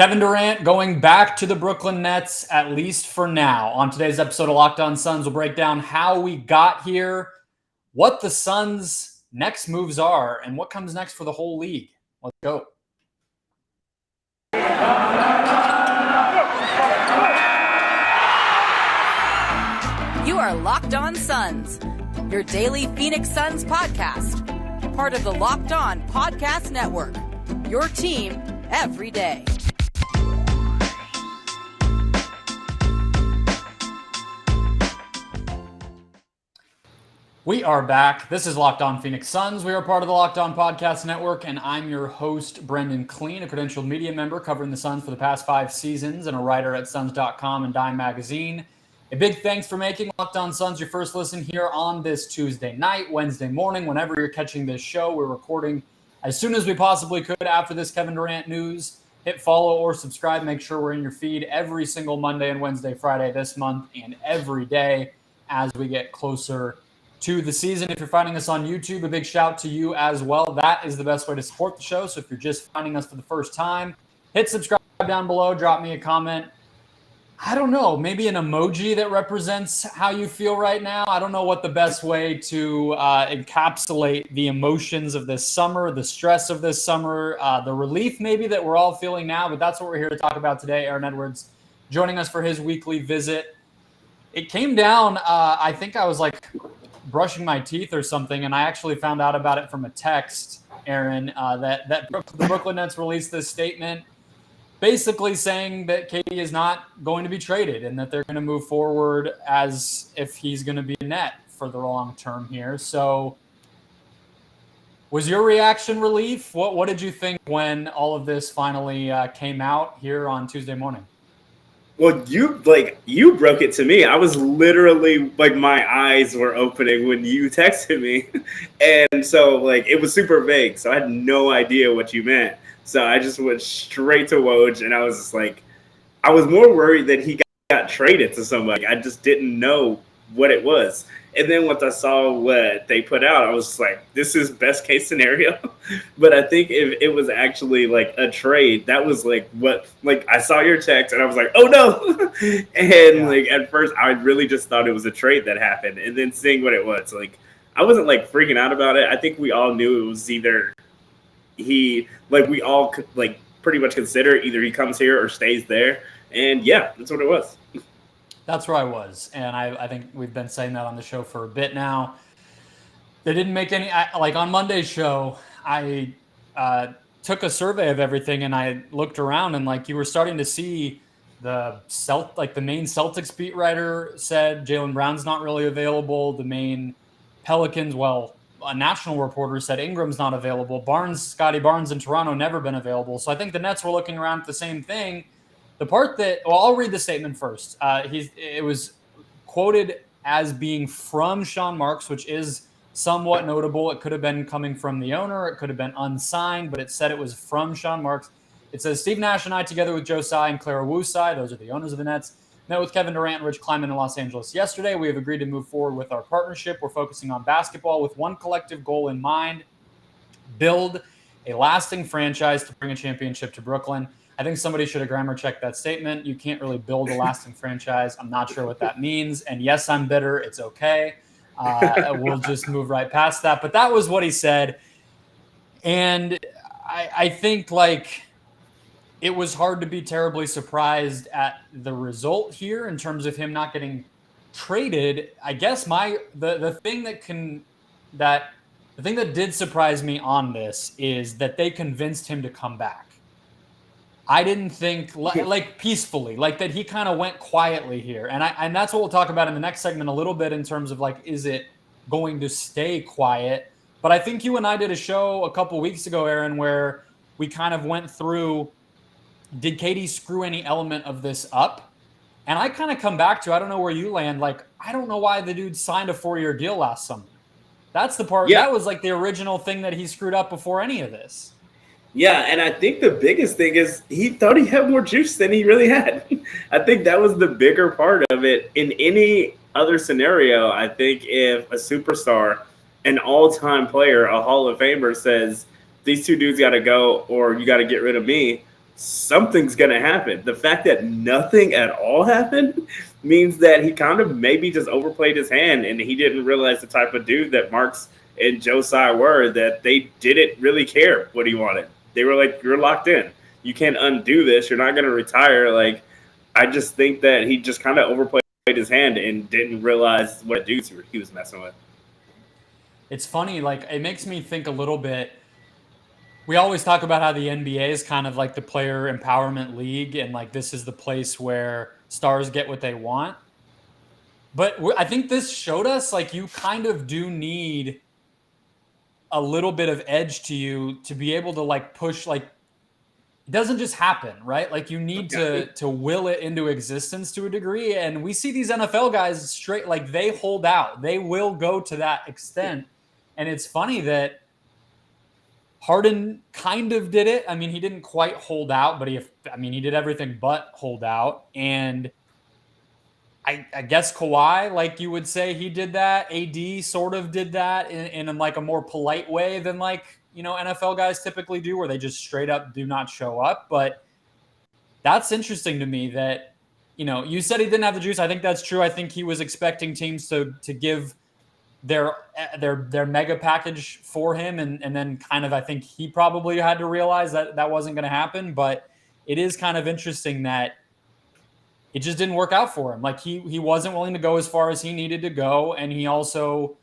Kevin Durant going back to the Brooklyn Nets, at least for now. On today's episode of Locked On Suns, we'll break down how we got here, what the Suns' next moves are, and what comes next for the whole league. Let's go. You are Locked On Suns, your daily Phoenix Suns podcast. Part of the Locked On Podcast Network, your team every day. We are back. This is Locked On Phoenix Suns. We are part of the Locked On Podcast Network, and I'm your host, Brendon Kleen, a credentialed media member covering the Suns for the past 5 seasons and a writer at Suns.com and Dime Magazine. A big thanks for making Locked On Suns your first listen here on this Tuesday night, Wednesday morning, whenever you're catching this show. We're recording as soon as we possibly could after this Kevin Durant news. Hit follow or subscribe. Make sure we're in your feed every single Monday and Wednesday, Friday this month, and every day as we get closer to the season. If you're finding us on YouTube, a big shout to you as well. That is the best way to support the show. So if you're just finding us for the first time, hit subscribe down below, drop me a comment. I don't know, maybe an emoji that represents how you feel right now. I don't know what the best way to encapsulate the emotions of this summer, the stress of this summer, the relief maybe that we're all feeling now, but that's what we're here to talk about today. Aaron Edwards joining us for his weekly visit. It came down, I think I was like brushing my teeth or something, and I actually found out about it from a text, Aaron, that the Brooklyn Nets released this statement basically saying that KD is not going to be traded and that they're going to move forward as if he's going to be a Net for the long term here. So was your reaction relief? What did you think when all of this finally came out here on Tuesday morning? Well, you broke it to me. I was literally my eyes were opening when you texted me. And so it was super vague. So I had no idea what you meant. So I just went straight to Woj, and I was just I was more worried that he got traded to somebody. I just didn't know what it was. And then once I saw what they put out, I was this is best case scenario. But I think if it was actually a trade, that was what I saw your text and I was oh no. And at first I really just thought it was a trade that happened. And then seeing what it was, I wasn't freaking out about it. I think we all knew it was either he we all could pretty much consider either he comes here or stays there. And yeah, that's what it was. That's where I was, and I think we've been saying that on the show for a bit now. They didn't make any on Monday's show. I took a survey of everything, and I looked around, and you were starting to see the main Celtics beat writer said Jaylen Brown's not really available. The main Pelicans, a national reporter said Ingram's not available. Scotty Barnes in Toronto never been available. So I think the Nets were looking around at the same thing. The part that, I'll read the statement first. It was quoted as being from Sean Marks, which is somewhat notable. It could have been coming from the owner. It could have been unsigned, but it said it was from Sean Marks. It says, Steve Nash and I, together with Joe Tsai and Clara Wu Tsai, those are the owners of the Nets, met with Kevin Durant and Rich Kleiman in Los Angeles yesterday. We have agreed to move forward with our partnership. We're focusing on basketball with one collective goal in mind: build a lasting franchise to bring a championship to Brooklyn. I think somebody should have grammar checked that statement. You can't really build a lasting franchise. I'm not sure what that means. And yes, I'm bitter. It's okay. We'll just move right past that. But that was what he said. And I think it was hard to be terribly surprised at the result here in terms of him not getting traded. I guess the thing that did surprise me on this is that they convinced him to come back. I didn't think peacefully, that he kind of went quietly here. And that's what we'll talk about in the next segment a little bit in terms of is it going to stay quiet? But I think you and I did a show a couple weeks ago, Aaron, where we kind of went through, did KD screw any element of this up? And I kind of come back to, I don't know where you land. I don't know why the dude signed a 4-year deal last summer. That's the part. Yeah. That was the original thing that he screwed up before any of this. Yeah, and I think the biggest thing is he thought he had more juice than he really had. I think that was the bigger part of it. In any other scenario, I think if a superstar, an all-time player, a Hall of Famer says, these two dudes got to go or you got to get rid of me, something's going to happen. The fact that nothing at all happened means that he kind of maybe just overplayed his hand and he didn't realize the type of dude that Marks and Josiah were, that they didn't really care what he wanted. They were like, you're locked in. You can't undo this. You're not going to retire. Like, I just think that he just kind of overplayed his hand and didn't realize what dudes he was messing with. It's funny, like, it makes me think a little bit. We always talk about how the NBA is kind of like the player empowerment league, and like this is the place where stars get what they want. But I think this showed us, like, you kind of do need a little bit of edge to you to be able to like push, like, it doesn't just happen, right? Like, you need to will it into existence to a degree. And we see these NFL guys straight, like, they hold out. They will go to that extent. And it's funny that Harden kind of did it. I mean, he didn't quite hold out, but he did everything but hold out. And I guess Kawhi, like you would say, he did that. AD sort of did that in like a more polite way than, like, you know, NFL guys typically do, where they just straight up do not show up. But that's interesting to me that, you know, you said he didn't have the juice. I think that's true. I think he was expecting teams to give their mega package for him, and then kind of, I think he probably had to realize that wasn't going to happen. But it is kind of interesting that it just didn't work out for him. Like, he wasn't willing to go as far as he needed to go, and he also,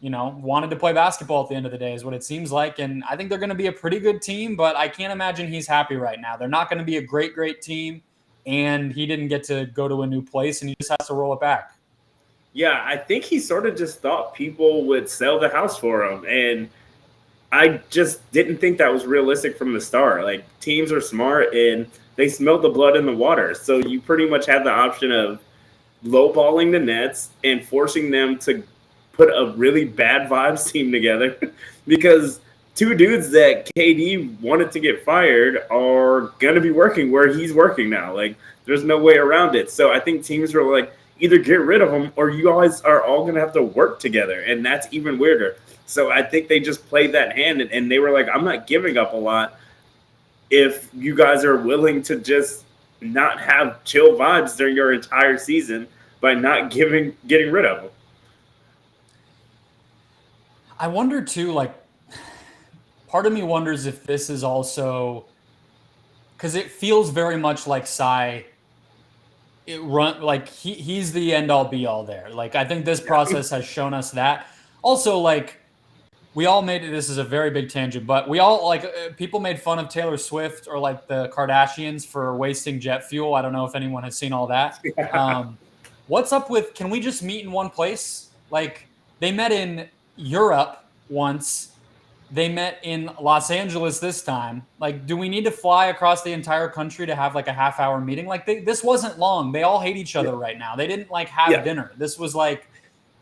you know, wanted to play basketball at the end of the day, is what it seems like. And I think they're going to be a pretty good team, but I can't imagine he's happy right now. They're not going to be a great team, and he didn't get to go to a new place, and he just has to roll it back. Yeah, I think he sort of just thought people would sell the house for him. And I just didn't think that was realistic from the start. Like, teams are smart and they smell the blood in the water. So you pretty much have the option of lowballing the Nets and forcing them to put a really bad vibes team together because two dudes that KD wanted to get fired are going to be working where he's working now. Like, there's no way around it. So I think teams are like, either get rid of him or you guys are all going to have to work together. And that's even weirder. So I think they just played that hand and they were like, I'm not giving up a lot if you guys are willing to just not have chill vibes during your entire season by not getting rid of him. I wonder too, like, part of me wonders if this is also, because it feels very much like he's the end all be all there. Like, I think this process has shown us that. Also, like, we all made it. This is a very big tangent, but we all, like, people made fun of Taylor Swift or like the Kardashians for wasting jet fuel. I don't know if anyone has seen all that. What's up with, can we just meet in one place? Like, they met in Europe once. They met in Los Angeles this time. Like, do we need to fly across the entire country to have like a half-hour meeting? Like, this wasn't long. They all hate each other right now. They didn't like have dinner. This was like,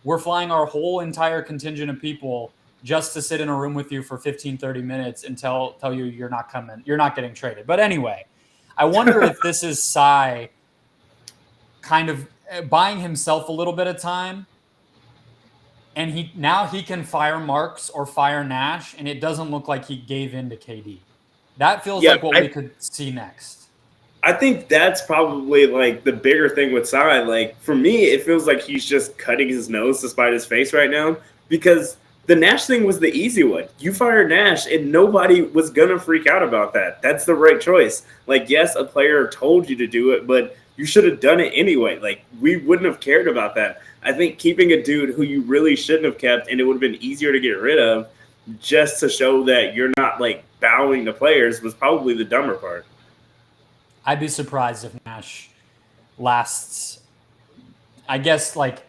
we're flying our whole entire contingent of people just to sit in a room with you for 15, 30 minutes and tell you you're not coming, you're not getting traded. But anyway, I wonder if this is Sy kind of buying himself a little bit of time. And he can fire Marks or fire Nash, and it doesn't look like he gave in to KD. That feels like what we could see next. I think that's probably like the bigger thing with Sy. Like, for me, it feels like he's just cutting his nose to spite his face right now, because the Nash thing was the easy one. You fired Nash, and nobody was going to freak out about that. That's the right choice. Like, yes, a player told you to do it, but you should have done it anyway. Like, we wouldn't have cared about that. I think keeping a dude who you really shouldn't have kept, and it would have been easier to get rid of just to show that you're not, like, bowing to players, was probably the dumber part. I'd be surprised if Nash lasts. I guess, like,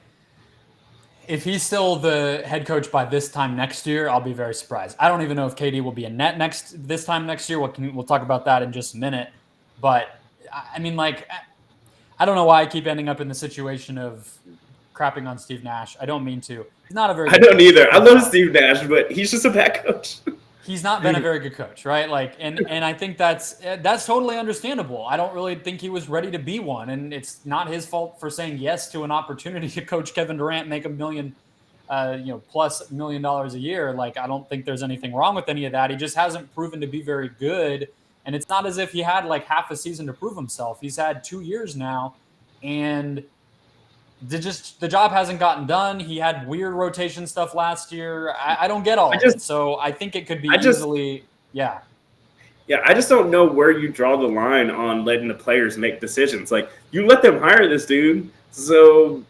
if he's still the head coach by this time next year, I'll be very surprised. I don't even know if KD will be a net this time next year. We'll talk about that in just a minute. But, I mean, like, I don't know why I keep ending up in the situation of crapping on Steve Nash. I don't mean to. He's not a very good I don't coach. either. I love Steve Nash, but he's just a bad coach. He's not been a very good coach, right? Like, and I think that's totally understandable. I don't really think he was ready to be one, and it's not his fault for saying yes to an opportunity to coach Kevin Durant, make $1 million, plus $1 million a year. Like, I don't think there's anything wrong with any of that. He just hasn't proven to be very good And it's not as if he had like half a season to prove himself. He's had 2 years now, and the job hasn't gotten done. He had weird rotation stuff last year. I don't get all of it. So I think it could be easily, yeah. Yeah, I just don't know where you draw the line on letting the players make decisions. Like, you let them hire this dude, and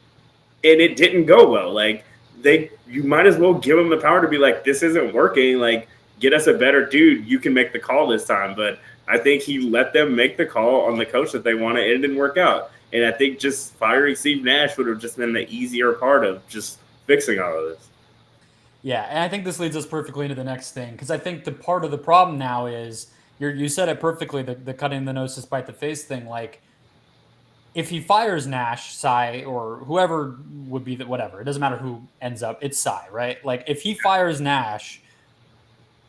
it didn't go well. Like, you might as well give them the power to be like, this isn't working. Like, get us a better dude. You can make the call this time. But I think he let them make the call on the coach that they wanted, and it didn't work out. And I think just firing Steve Nash would have just been the easier part of just fixing all of this. Yeah, and I think this leads us perfectly into the next thing, because I think the part of the problem now is, you said it perfectly, the cutting the nose to spite the face thing. Like, if he fires Nash, Cy, or whoever would be whatever, it doesn't matter who ends up, it's Cy, right? Like, if he fires Nash,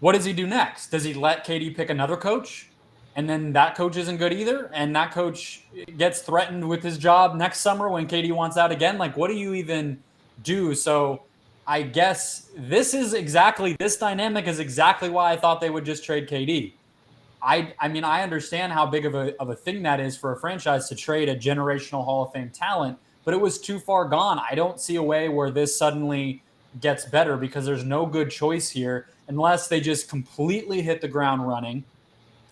what does he do next? Does he let KD pick another coach? And then that coach isn't good either, and that coach gets threatened with his job next summer when KD wants out again? Like, what do you even do? So I guess this dynamic is exactly why I thought they would just trade KD. I mean, I understand how big of a thing that is for a franchise to trade a generational Hall of Fame talent, but it was too far gone. I don't see a way where this suddenly gets better, because there's no good choice here unless they just completely hit the ground running.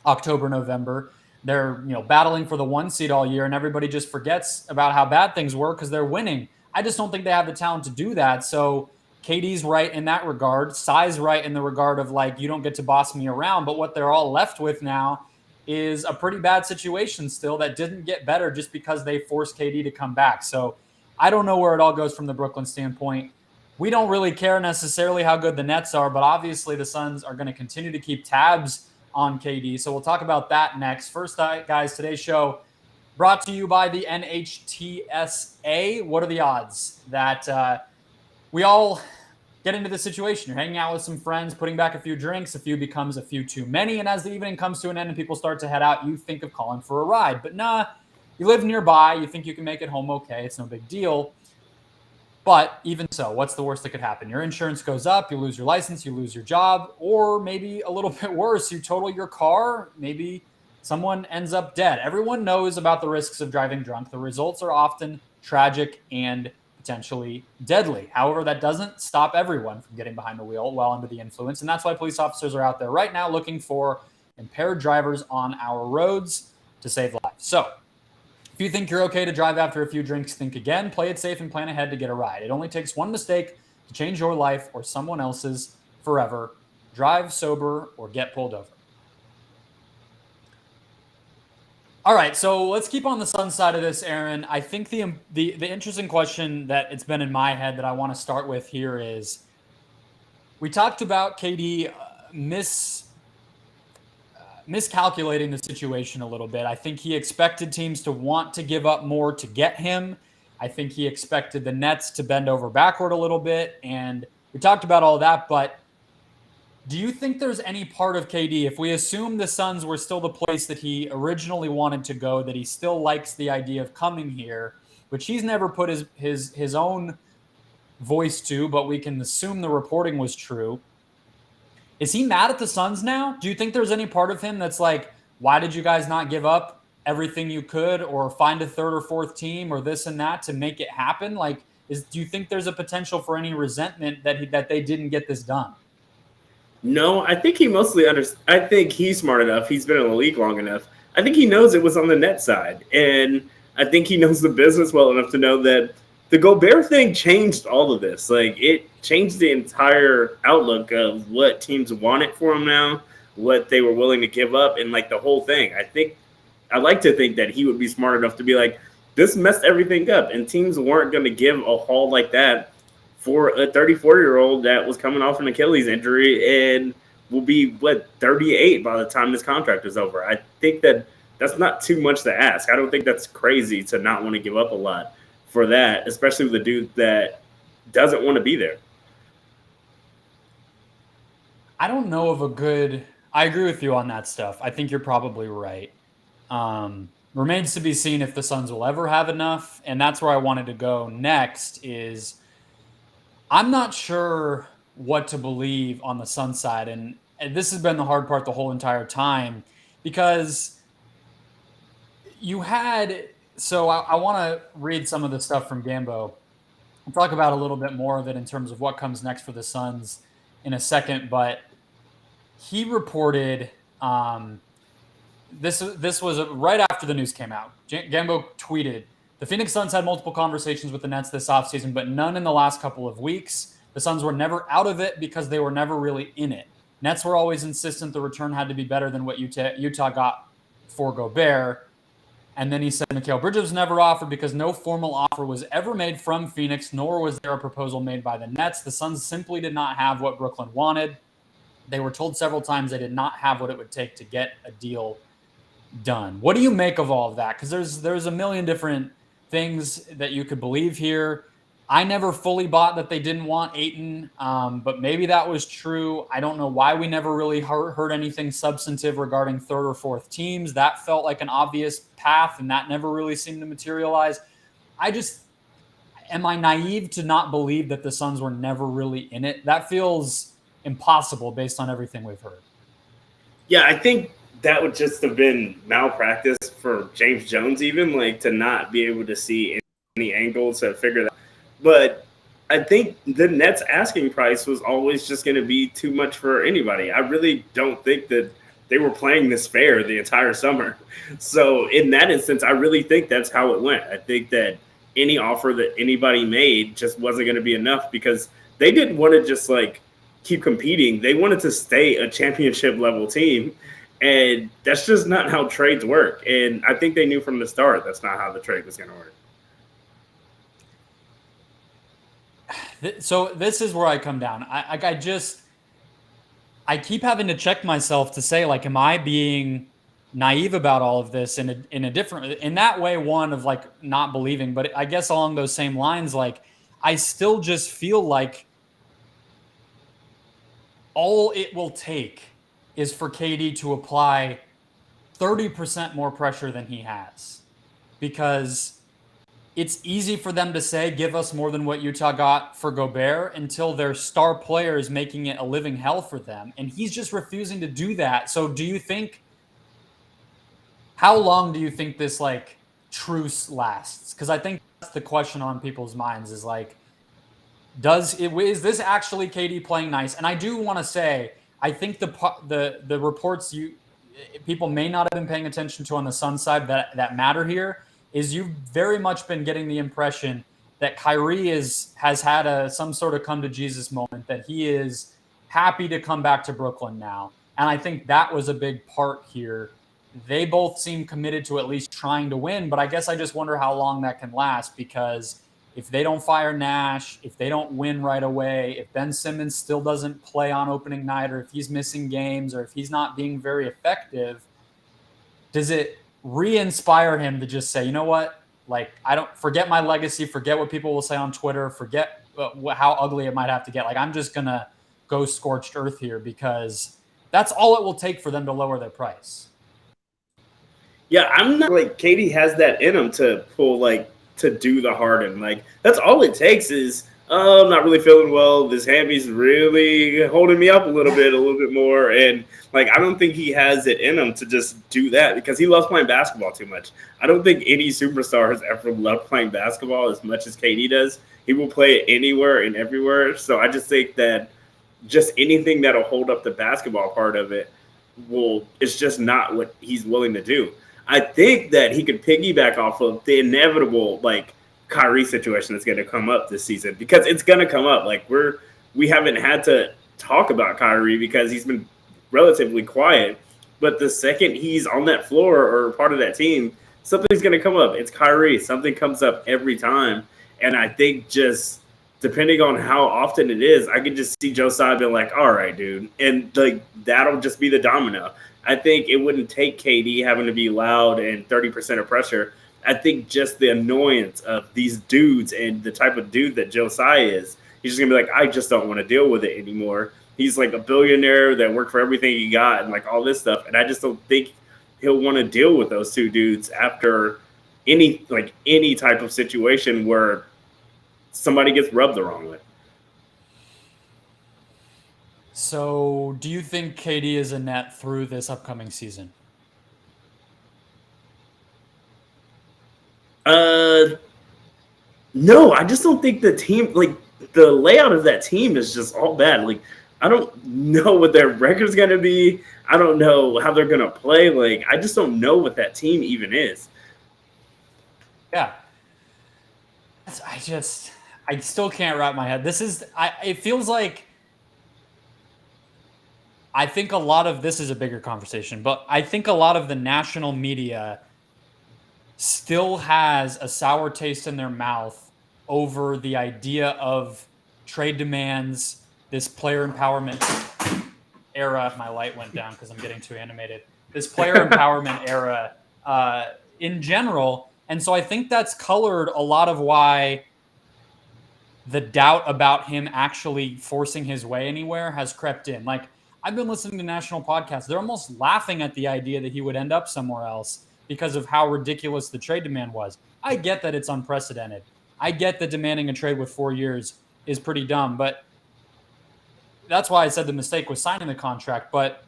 October, November, they're battling for the 1 seed all year, and everybody just forgets about how bad things were because they're winning. I just don't think they have the talent to do that. So KD's right in that regard. Cy's right in the regard of, like, you don't get to boss me around. But what they're all left with now is a pretty bad situation still that didn't get better just because they forced KD to come back. So I don't know where it all goes from the Brooklyn standpoint. We don't really care necessarily how good the Nets are, but obviously the Suns are going to continue to keep tabs on KD. So we'll talk about that next. First, guys, today's show brought to you by the NHTSA. What are the odds that we all get into this situation? You're hanging out with some friends, putting back a few drinks, a few becomes a few too many, and as the evening comes to an end and people start to head out, you think of calling for a ride. But nah, you live nearby, you think you can make it home okay, it's no big deal. But even so, what's the worst that could happen? Your insurance goes up, you lose your license, you lose your job, or maybe a little bit worse, you total your car, maybe someone ends up dead. Everyone knows about the risks of driving drunk. The results are often tragic and potentially deadly. However, that doesn't stop everyone from getting behind the wheel while under the influence, and that's why police officers are out there right now looking for impaired drivers on our roads to save lives. So, if you think you're okay to drive after a few drinks, think again, play it safe, and plan ahead to get a ride. It only takes one mistake to change your life or someone else's forever. Drive sober or get pulled over. All right, so let's keep on the Sun side of this, Aaron. I think the interesting question that it's been in my head that I want to start with here is, we talked about KD miscalculating the situation a little bit. I think he expected teams to want to give up more to get him. I think he expected the Nets to bend over backward a little bit. And we talked about all that, but do you think there's any part of KD, if we assume the Suns were still the place that he originally wanted to go, that he still likes the idea of coming here, which he's never put his own voice to, but we can assume the reporting was true. Is he mad at the Suns now? Do you think there's any part of him that's like, why did you guys not give up everything you could, or find a third or fourth team or this and that to make it happen? Like, do you think there's a potential for any resentment that they didn't get this done? No, I think he mostly I think he's smart enough. He's been in the league long enough. I think he knows it was on the net side. And I think he knows the business well enough to know that the Gobert thing changed all of this. Like, it changed the entire outlook of what teams wanted for him now, what they were willing to give up, and, like, the whole thing. I like to think that he would be smart enough to be like, this messed everything up, and teams weren't going to give a haul like that for a 34-year-old that was coming off an Achilles injury and will be, 38 by the time this contract is over. I think that's not too much to ask. I don't think that's crazy to not want to give up a lot for that, especially with a dude that doesn't want to be there. I don't know of I agree with you on that stuff. I think you're probably right. Remains to be seen if the Suns will ever have enough. And that's where I wanted to go next is, I'm not sure what to believe on the Suns side. And this has been the hard part the whole entire time, because you had – so I want to read some of the stuff from Gambo. We'll talk about a little bit more of it in terms of what comes next for the Suns in a second, but he reported this was right after the news came out. Gambo tweeted, "The Phoenix Suns had multiple conversations with the Nets this offseason, but none in the last couple of weeks. The Suns were never out of it because they were never really in it. Nets were always insistent the return had to be better than what Utah got for Gobert." And then he said Mikal Bridges was never offered because no formal offer was ever made from Phoenix, nor was there a proposal made by the Nets. The Suns simply did not have what Brooklyn wanted. They were told several times they did not have what it would take to get a deal done. What do you make of all of that? Because there's a million different things that you could believe here. I never fully bought that they didn't want Ayton, but maybe that was true. I don't know why we never really heard anything substantive regarding third or fourth teams. That felt like an obvious path, and that never really seemed to materialize. Am I naive to not believe that the Suns were never really in it? That feels impossible based on everything we've heard. Yeah, I think that would just have been malpractice for James Jones, even like to not be able to see any angles to figure that. But I think the Nets asking price was always just going to be too much for anybody. I really don't think that they were playing this fair the entire summer. So in that instance, I really think that's how it went. I think that any offer that anybody made just wasn't going to be enough because they didn't want to just like keep competing. They wanted to stay a championship level team. And that's just not how trades work. And I think they knew from the start that's not how the trade was going to work. So this is where I come down. I keep having to check myself to say, like, am I being naive about all of this in that way, one of like not believing, but I guess along those same lines, like I still just feel like all it will take is for KD to apply 30% more pressure than he has, because it's easy for them to say, give us more than what Utah got for Gobert, until their star player is making it a living hell for them. And he's just refusing to do that. So how long do you think this like truce lasts? Because I think that's the question on people's minds is like, is this actually KD playing nice? And I do want to say, I think the reports people may not have been paying attention to on the Suns side that matter here is you've very much been getting the impression that Kyrie has had some sort of come to Jesus moment, that he is happy to come back to Brooklyn now. And I think that was a big part here. They both seem committed to at least trying to win, but I guess I just wonder how long that can last, because if they don't fire Nash, if they don't win right away, if Ben Simmons still doesn't play on opening night, or if he's missing games, or if he's not being very effective, does it re-inspire him to just say, you know what, like, I don't forget my legacy, forget what people will say on Twitter, forget how ugly it might have to get. Like, I'm just going to go scorched earth here, because that's all it will take for them to lower their price. Yeah, I'm not like KD has that in him to pull, like, to do the Harden. Like, that's all it takes is, I'm not really feeling well. This hammy's really holding me up a little bit more. And, like, I don't think he has it in him to just do that, because he loves playing basketball too much. I don't think any superstar has ever loved playing basketball as much as KD does. He will play it anywhere and everywhere. So I just think that just anything that'll hold up the basketball part of it it's just not what he's willing to do. I think that he could piggyback off of the inevitable, like, Kyrie situation that's going to come up this season, because it's going to come up. Like, we haven't had to talk about Kyrie because he's been relatively quiet, but the second he's on that floor or part of that team, something's going to come up. It's Kyrie. Something comes up every time. And I think just depending on how often it is, I could just see Josiah being like, all right, dude. And, like, that'll just be the domino. I think it wouldn't take KD having to be loud and 30% of pressure. I think just the annoyance of these dudes and the type of dude that Josiah is, he's just going to be like, I just don't want to deal with it anymore. He's like a billionaire that worked for everything he got and, like, all this stuff. And I just don't think he'll want to deal with those two dudes after any type of situation where somebody gets rubbed the wrong way. So do you think KD is a net through this upcoming season? No, I just don't think the team, like the layout of that team is just all bad. Like, I don't know what their record's going to be. I don't know how they're going to play. Like, I just don't know what that team even is. Yeah. I still can't wrap my head. It feels like, I think a lot of this is a bigger conversation, but I think a lot of the national media still has a sour taste in their mouth over the idea of trade demands, this player empowerment era. My light went down because I'm getting too animated. This player empowerment era in general. And so I think that's colored a lot of why the doubt about him actually forcing his way anywhere has crept in. Like, I've been listening to national podcasts. They're almost laughing at the idea that he would end up somewhere else because of how ridiculous the trade demand was. I get that it's unprecedented. I get that demanding a trade with 4 years is pretty dumb, but that's why I said the mistake was signing the contract. But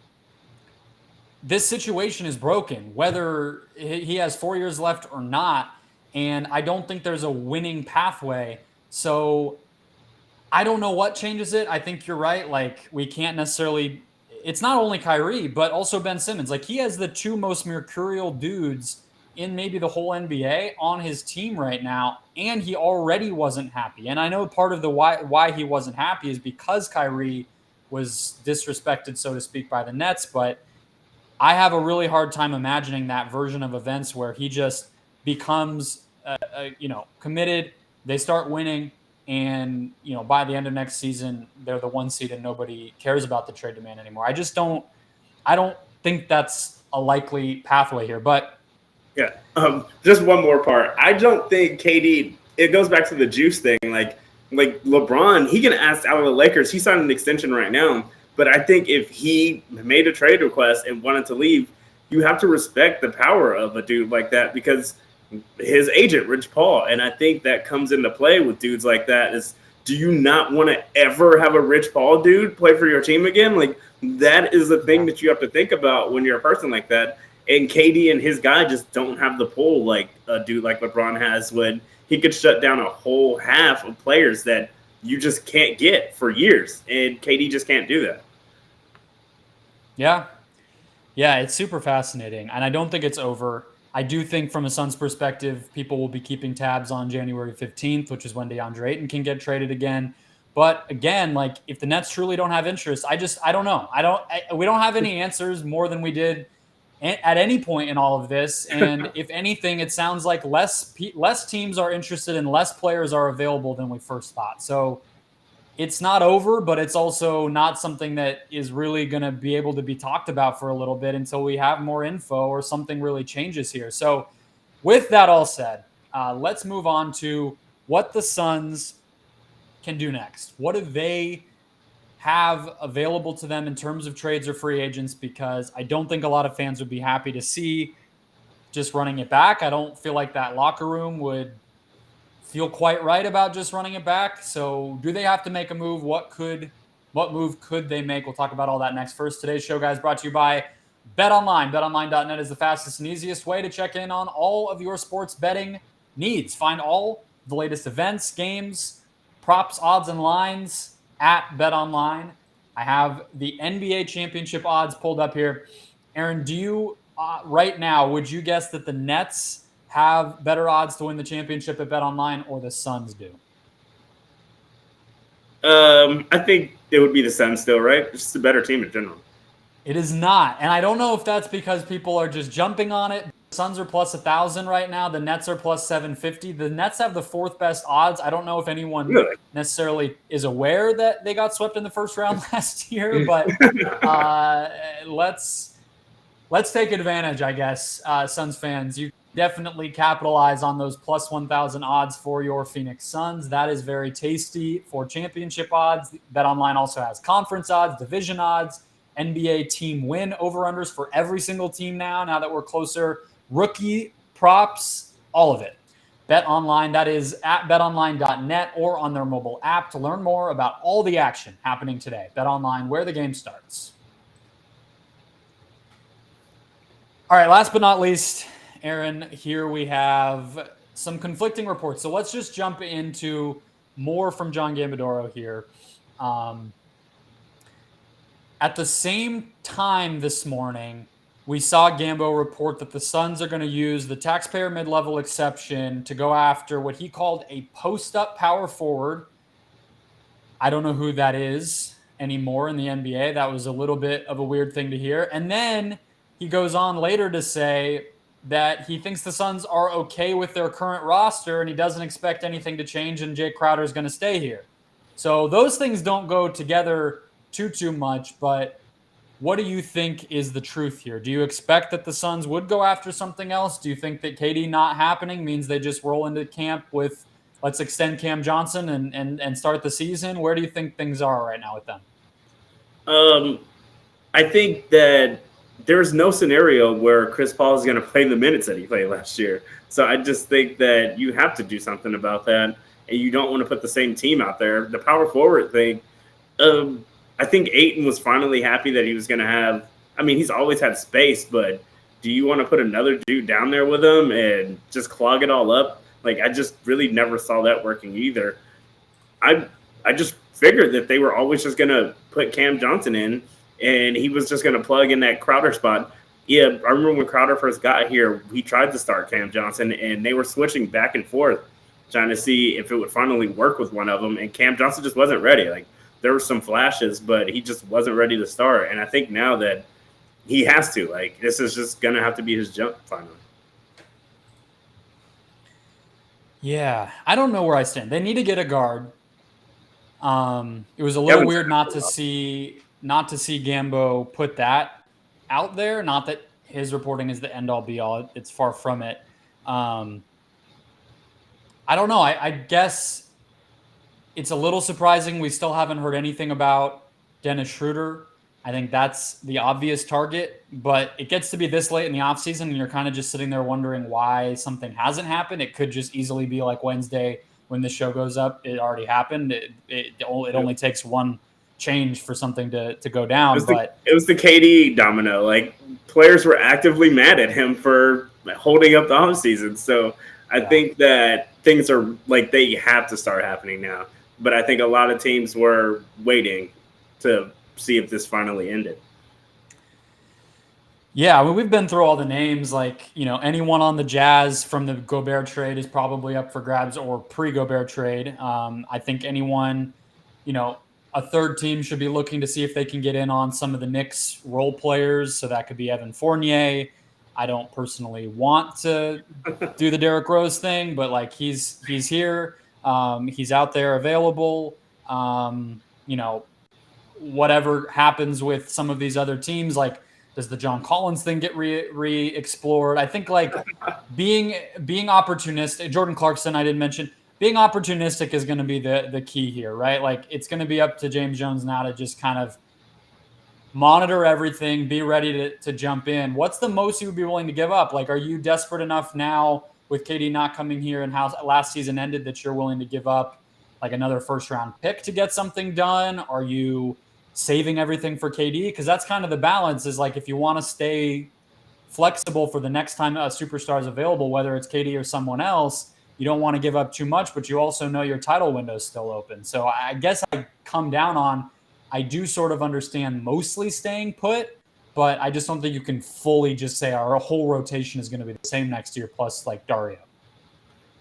this situation is broken, whether he has 4 years left or not. And I don't think there's a winning pathway. So I don't know what changes it. I think you're right. Like, we can't necessarily, it's not only Kyrie, but also Ben Simmons. Like, he has the two most mercurial dudes in maybe the whole NBA on his team right now, and he already wasn't happy. And I know part of the why he wasn't happy is because Kyrie was disrespected, so to speak, by the Nets. But I have a really hard time imagining that version of events where he just becomes, committed. They start winning. And, by the end of next season, they're the 1 seed and nobody cares about the trade demand anymore. I don't think that's a likely pathway here. But yeah, just one more part. I don't think KD, it goes back to the juice thing. Like LeBron, he can ask out of the Lakers. He signed an extension right now. But I think if he made a trade request and wanted to leave, you have to respect the power of a dude like that, because his agent, Rich Paul, and I think that comes into play with dudes like that is, do you not want to ever have a Rich Paul dude play for your team again? Like, that is the thing that you have to think about when you're a person like that. And KD and his guy just don't have the pull like a dude like LeBron has, when he could shut down a whole half of players that you just can't get for years. And KD just can't do that. Yeah. Yeah, it's super fascinating. And I don't think it's over. I do think from a Suns perspective, people will be keeping tabs on January 15th, which is when DeAndre Ayton can get traded again. But again, like, if the Nets truly don't have interest, I don't know. We don't have any answers more than we did at any point in all of this. And if anything, it sounds like less teams are interested and less players are available than we first thought. So it's not over, but it's also not something that is really going to be able to be talked about for a little bit until we have more info or something really changes here. So with that all said, let's move on to what the Suns can do next. What do they have available to them in terms of trades or free agents? Because I don't think a lot of fans would be happy to see just running it back. I don't feel like that locker room would feel quite right about just running it back. So do they have to make a move? What move could they make? We'll talk about all that next. First, today's show, guys, brought to you by BetOnline. BetOnline.net is the fastest and easiest way to check in on all of your sports betting needs. Find all the latest events, games, props, odds, and lines at BetOnline. I have the NBA championship odds pulled up here. Aaron, do you right now, would you guess that the Nets have better odds to win the championship at BetOnline, or the Suns do? I think it would be the Suns still, right? It's just a better team in general. It is not. And I don't know if that's because people are just jumping on it. The Suns are plus 1,000 right now. The Nets are plus 750. The Nets have the fourth best odds. I don't know if anyone necessarily is aware that they got swept in the first round last year, but let's take advantage, I guess, Suns fans. You definitely capitalize on those plus 1,000 odds for your Phoenix Suns. That is very tasty for championship odds. BetOnline also has conference odds, division odds, NBA team win over-unders for every single team now that we're closer. Rookie props, all of it. BetOnline, that is at betonline.net or on their mobile app to learn more about all the action happening today. BetOnline, where the game starts. All right, last but not least, Aaron, here we have some conflicting reports. So let's just jump into more from John Gambadoro here. At the same time this morning, we saw Gambo report that the Suns are going to use the taxpayer mid-level exception to go after what he called a post-up power forward. I don't know who that is anymore in the NBA. That was a little bit of a weird thing to hear. And then he goes on later to say that he thinks the Suns are okay with their current roster and he doesn't expect anything to change and Jake Crowder is going to stay here. So those things don't go together too much, but what do you think is the truth here? Do you expect that the Suns would go after something else? Do you think that KD not happening means they just roll into camp with let's extend Cam Johnson and start the season? Where do you think things are right now with them? I think that there's no scenario where Chris Paul is going to play the minutes that he played last year. So I just think that you have to do something about that, and you don't want to put the same team out there. The power forward thing, I think Ayton was finally happy that he was going to have – I mean, he's always had space, but do you want to put another dude down there with him and just clog it all up? Like, I just really never saw that working either. I just figured that they were always just going to put Cam Johnson in, and he was just going to plug in that Crowder spot. Yeah, I remember when Crowder first got here, he tried to start Cam Johnson, and they were switching back and forth, trying to see if it would finally work with one of them, and Cam Johnson just wasn't ready. Like, there were some flashes, but he just wasn't ready to start. And I think now that he has to, like, this is just going to have to be his jump finally. Yeah, I don't know where I stand. They need to get a guard. It was a little weird not to see Gambo put that out there. Not that his reporting is the end all be all. It's far from it. I don't know. I guess it's a little surprising. We still haven't heard anything about Dennis Schroeder. I think that's the obvious target, but it gets to be this late in the offseason and you're kind of just sitting there wondering why something hasn't happened. It could just easily be like Wednesday when the show goes up. It already happened. It only takes one change for something to go down. It was the KD domino. Like, players were actively mad at him for holding up the offseason. So I think that things are like they have to start happening now. But I think a lot of teams were waiting to see if this finally ended. Yeah, I mean, we've been through all the names. Like, anyone on the Jazz from the Gobert trade is probably up for grabs or pre-Gobert trade. I think anyone, a third team should be looking to see if they can get in on some of the Knicks role players. So that could be Evan Fournier. I don't personally want to do the Derrick Rose thing, but like he's here. He's out there available. Whatever happens with some of these other teams, like does the John Collins thing get re-explored? I think like being opportunistic, Jordan Clarkson, I didn't mention, being opportunistic is going to be the key here, right? Like it's going to be up to James Jones now to just kind of monitor everything, be ready to jump in. What's the most you would be willing to give up? Like, are you desperate enough now with KD not coming here and how last season ended that you're willing to give up like another first-round pick to get something done? Are you saving everything for KD? Because that's kind of the balance is like if you want to stay flexible for the next time a superstar is available, whether it's KD or someone else, you don't want to give up too much, but you also know your title window is still open. So I guess I come down on I do sort of understand mostly staying put, but I just don't think you can fully just say our whole rotation is going to be the same next year plus like Dario.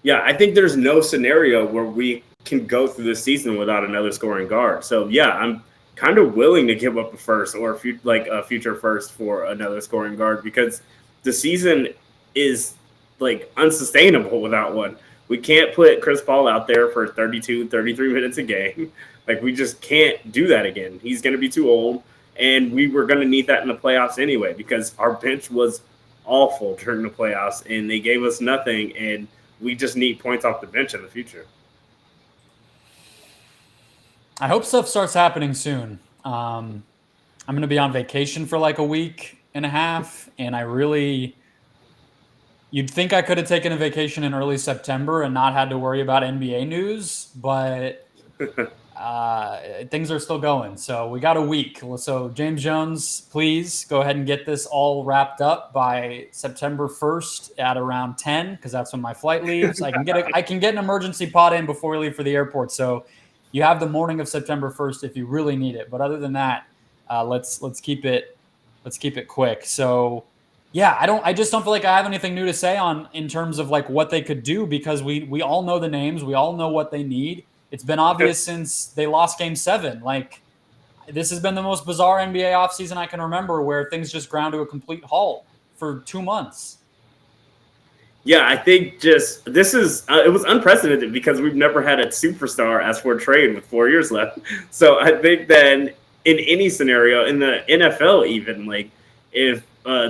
Yeah, I think there's no scenario where we can go through this season without another scoring guard. So, yeah, I'm kind of willing to give up a first or a future first for another scoring guard because the season is like unsustainable without one. We can't put Chris Paul out there for 32, 33 minutes a game. Like, we just can't do that again. He's going to be too old, and we were going to need that in the playoffs anyway because our bench was awful during the playoffs, and they gave us nothing, and we just need points off the bench in the future. I hope stuff starts happening soon. I'm going to be on vacation for like a week and a half, and you'd think I could have taken a vacation in early September and not had to worry about NBA news, but things are still going. So we got a week. So James Jones, please go ahead and get this all wrapped up by September 1st at around 10, because that's when my flight leaves. I can get an emergency pod in before we leave for the airport. So you have the morning of September 1st if you really need it. But other than that, let's keep it quick. So yeah, I just don't feel like I have anything new to say in terms of like what they could do, because we all know the names, we all know what they need. It's been obvious since they lost Game 7. Like, this has been the most bizarre NBA offseason I can remember, where things just ground to a complete halt for 2 months. Yeah, I think this is it was unprecedented because we've never had a superstar ask for a trade with 4 years left. So I think that in any scenario, in the NFL even, like if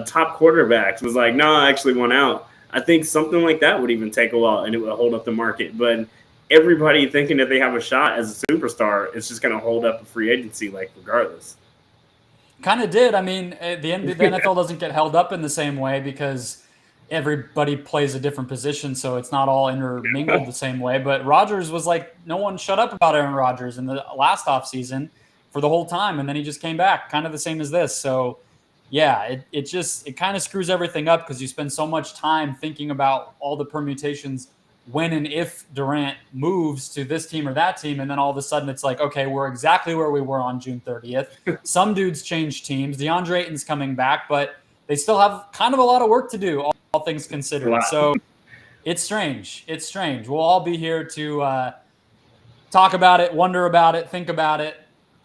top quarterbacks was like, no, I actually want out, I think something like that would even take a while and it would hold up the market. But everybody thinking that they have a shot as a superstar is just going to hold up a free agency, like, regardless. Kind of did. I mean, the NFL doesn't get held up in the same way because everybody plays a different position, so it's not all intermingled the same way. But Rodgers was like, no one shut up about Aaron Rodgers in the last offseason for the whole time, and then he just came back, kind of the same as this. So, yeah, it kind of screws everything up because you spend so much time thinking about all the permutations when and if Durant moves to this team or that team, and then all of a sudden it's like, okay, we're exactly where we were on June 30th. Some dudes change teams. DeAndre Ayton's coming back, but they still have kind of a lot of work to do, all things considered. Wow. So it's strange. It's strange. We'll all be here to talk about it, wonder about it, think about it,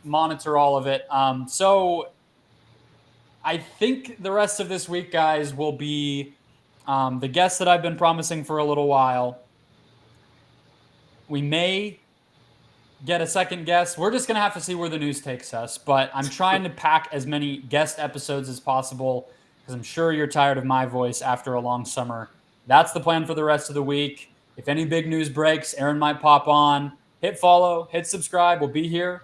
monitor all of it. So I think the rest of this week, guys, will be the guests that I've been promising for a little while. We may get a second guest. We're just going to have to see where the news takes us. But I'm trying to pack as many guest episodes as possible because I'm sure you're tired of my voice after a long summer. That's the plan for the rest of the week. If any big news breaks, Aaron might pop on. Hit follow, hit subscribe. We'll be here.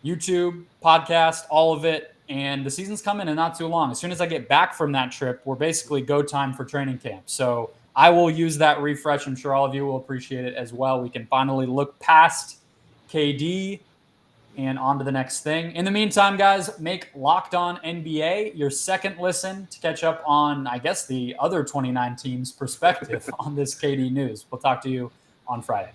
YouTube, podcast, all of it. And the season's coming in not too long. As soon as I get back from that trip, we're basically go time for training camp. So I will use that refresh. I'm sure all of you will appreciate it as well. We can finally look past KD and on to the next thing. In the meantime, guys, make Locked On NBA your second listen to catch up on, I guess, the other 29 teams' perspective on this KD news. We'll talk to you on Friday.